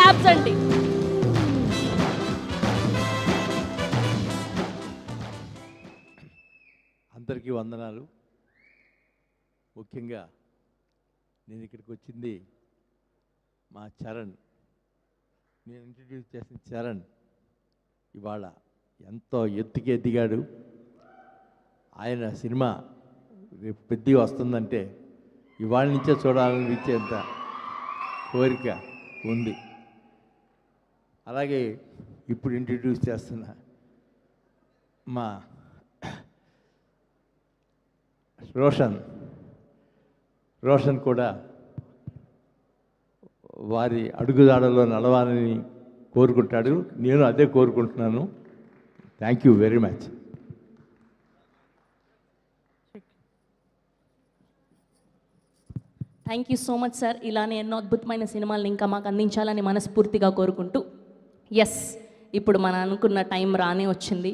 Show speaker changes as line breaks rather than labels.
Claps అండి.
అందరికీ వందనాలు. ముఖ్యంగా నేను ఇక్కడికి వచ్చింది మా చరణ్, నేను ఇంట్రడ్యూస్ చేసిన చరణ్ ఇవాళ ఎంతో ఎత్తుకి ఎదిగాడు. ఆయన సినిమా రేపు పెద్దగా వస్తుందంటే ఇవాళ నుంచే చూడాలనిపించేంత కోరిక ఉంది. అలాగే ఇప్పుడు ఇంట్రడ్యూస్ చేస్తున్న మా రోషన్ కూడా వారి అడుగుదాడలో నడవాలని కోరుకుంటాడు. నేను అదే కోరుకుంటున్నాను. Thank you very much.
Thank you so much sir. ఇలానే ఎన్నో అద్భుతమైన సినిమాలను ఇంకా మాకు అందించాలని మనస్ఫూర్తిగా కోరుకుంటూ, ఎస్, ఇప్పుడు మనం అనుకున్న టైం రానే వచ్చింది.